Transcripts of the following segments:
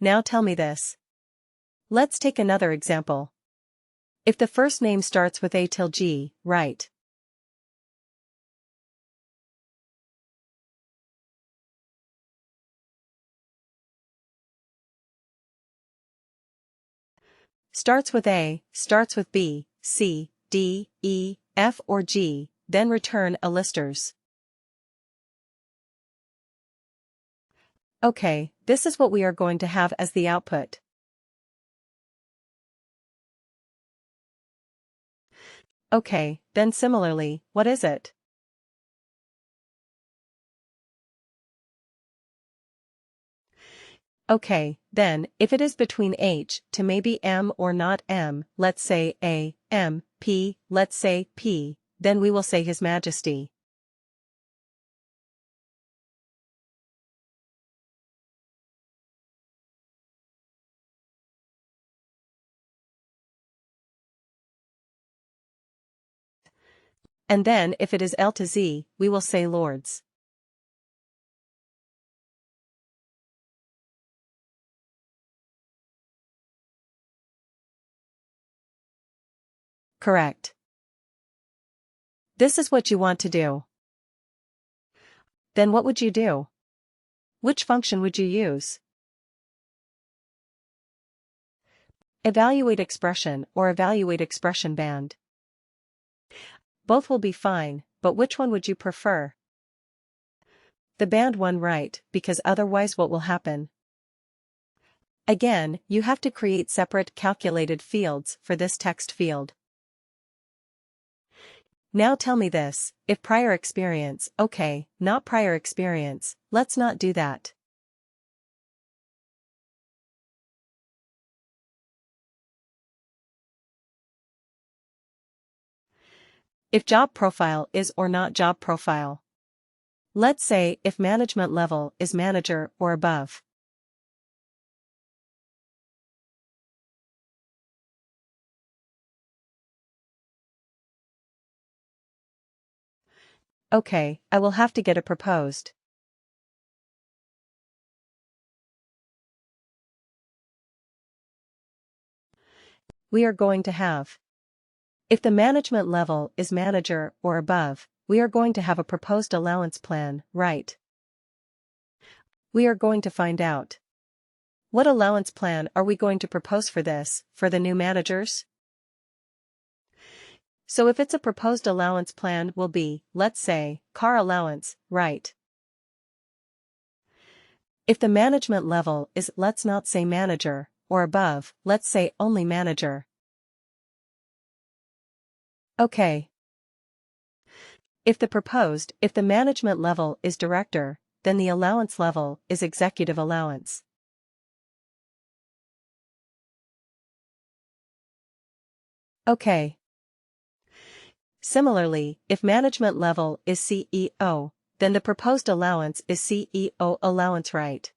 now tell me this. Let's take another example. If the first name starts with A till G, write. Starts with A, starts with B, C, D, E, F or G, then return a listers. Okay, this is what we are going to have as the output. Okay, then similarly, what is it? Okay, then, if it is between H to maybe M or not M, let's say A, M, P, let's say P, then we will say His Majesty. And then if it is L to Z, we will say Lords. Correct. This is what you want to do. Then what would you do? Which function would you use? Evaluate expression or evaluate expression band. Both will be fine, but which one would you prefer? The band one, right, because otherwise what will happen? Again, you have to create separate calculated fields for this text field. Now tell me this, if prior experience, okay, not prior experience, let's not do that. If job profile is or not job profile. Let's say if management level is manager or above. Okay, I will have to get a proposed. We are going to have. If the management level is manager or above, we are going to have a proposed allowance plan, right? We are going to find out. What allowance plan are we going to propose for this, for the new managers? So if it's a proposed allowance plan will be, let's say, car allowance, right? If the management level is, let's not say manager, or above, let's say only manager. Okay. If the management level is director, then the allowance level is executive allowance. Okay. Similarly, if management level is CEO, then the proposed allowance is CEO allowance, right?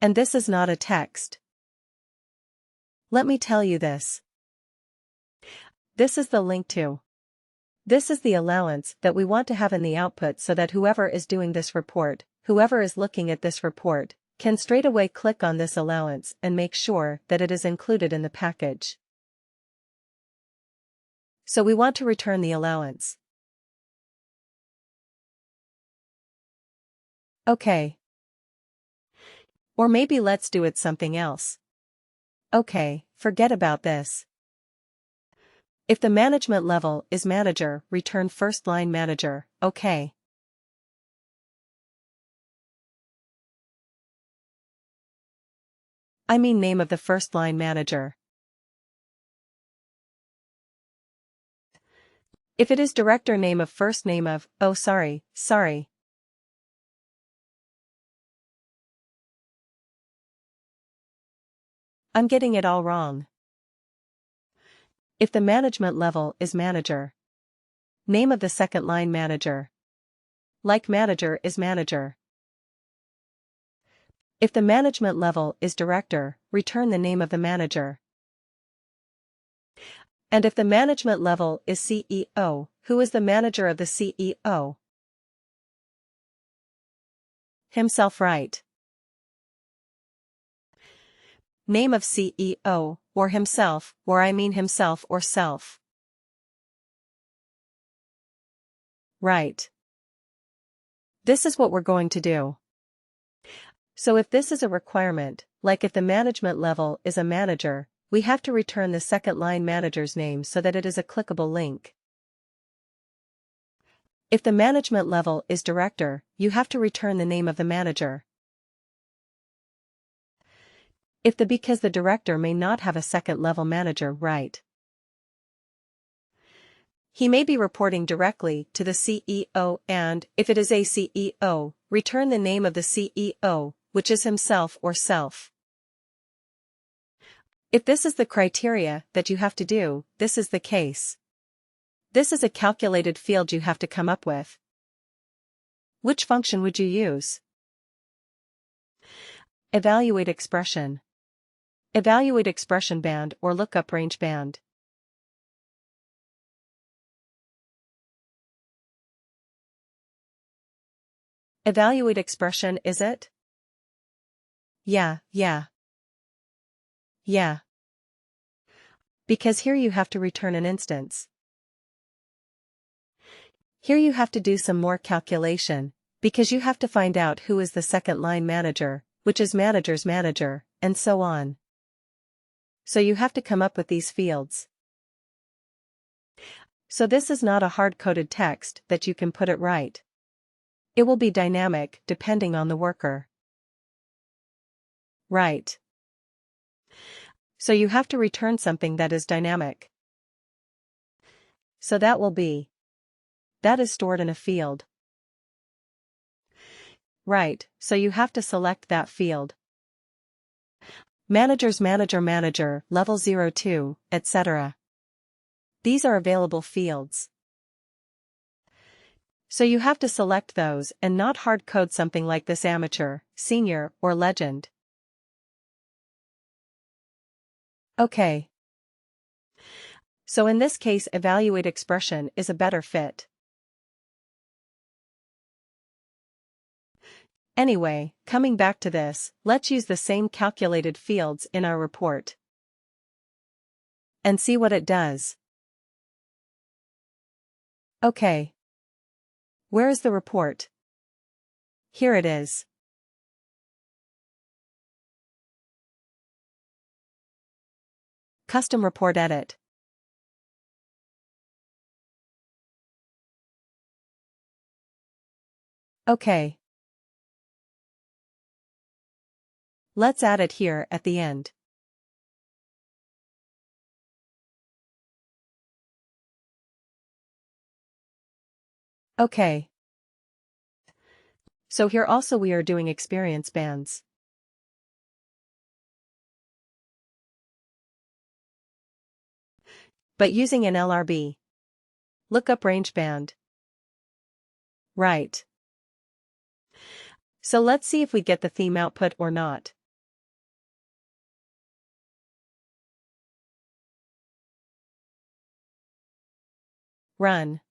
And this is not a text. Let me tell you this. This is the link to. This is the allowance that we want to have in the output so that whoever is doing this report, whoever is looking at this report, can straight away click on this allowance and make sure that it is included in the package. So we want to return the allowance. Okay. Or maybe let's do it something else. Okay, forget about this. If the management level is manager, return first line manager, okay. I mean name of the first line manager. If it is director, name of first name of, oh sorry. I'm getting it all wrong. If the management level is manager. Name of the second line manager. Like manager is manager. If the management level is director, return the name of the manager. And if the management level is CEO, who is the manager of the CEO? Himself, right? Name of CEO, or himself, or I mean himself or self. Right. This is what we're going to do. So if this is a requirement, like if the management level is a manager, we have to return the second line manager's name so that it is a clickable link. If the management level is director, you have to return the name of the manager. Because the director may not have a second level manager, right? He may be reporting directly to the CEO, and, if it is a CEO, return the name of the CEO, which is himself or self. If this is the criteria that you have to do, this is the case. This is a calculated field you have to come up with. Which function would you use? Evaluate expression. Evaluate expression band or lookup range band. Evaluate expression, is it? Yeah. Because here you have to return an instance. Here you have to do some more calculation, because you have to find out who is the second line manager, which is manager's manager, and so on. So you have to come up with these fields. So this is not a hard-coded text that you can put it right. It will be dynamic depending on the worker. Right. So you have to return something that is dynamic. So that will be. That is stored in a field. Right, so you have to select that field. Managers manager, level 02, etc. These are available fields. So you have to select those and not hard code something like this: amateur, senior, or legend. Okay. So in this case, evaluate expression is a better fit. Anyway, coming back to this, let's use the same calculated fields in our report. And see what it does. Okay. Where is the report? Here it is. Custom report edit. Okay. Let's add it here at the end. Okay. So here also we are doing experience bands. But using an LRB. Lookup range band. Right. So let's see if we get the theme output or not. Run.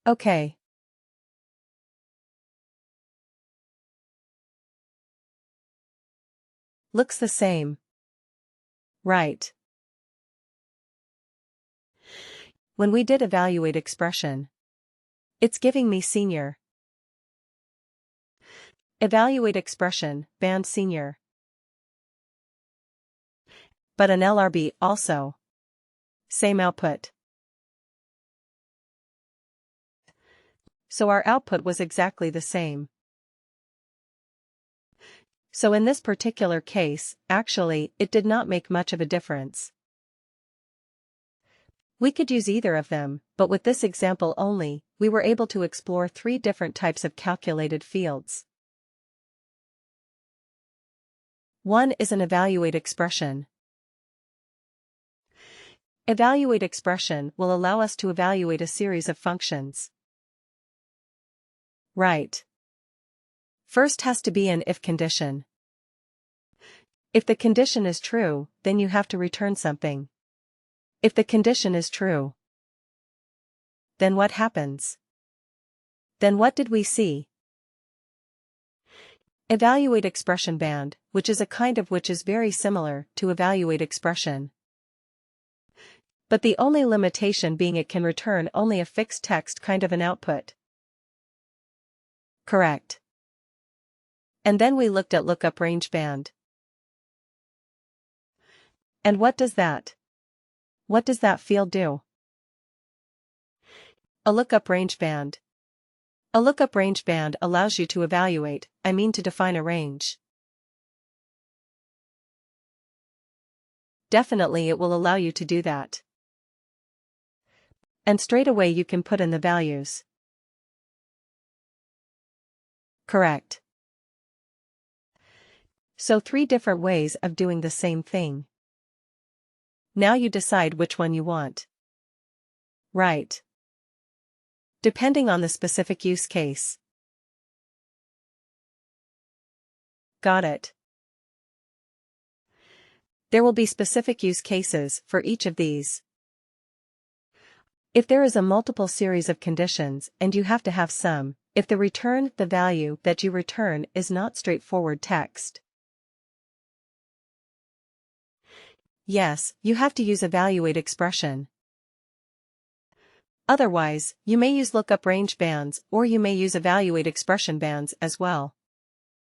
Okay. Looks the same. Right. When we did evaluate expression, it's giving me senior. Evaluate expression, band senior. But an LRB also. Same output. So our output was exactly the same. So in this particular case, actually, it did not make much of a difference. We could use either of them, but with this example only, we were able to explore 3 different types of calculated fields. One is an evaluate expression. Evaluate expression will allow us to evaluate a series of functions. Right. First has to be an if condition. If the condition is true, then you have to return something. If the condition is true, then what happens? Then what did we see? Evaluate expression band, which is a kind of which is very similar to evaluate expression. But the only limitation being it can return only a fixed text kind of an output. Correct. And then we looked at lookup range band. And what does that? What does that field do? A lookup range band. A lookup range band allows you to evaluate, to define a range. Definitely it will allow you to do that. And straight away you can put in the values. Correct. So 3 different ways of doing the same thing. Now you decide which one you want. Right. Depending on the specific use case. Got it. There will be specific use cases for each of these. If there is a multiple series of conditions and you have to have some, if the value that you return is not straightforward text. Yes, you have to use evaluate expression. Otherwise, you may use lookup range bands or you may use evaluate expression bands as well.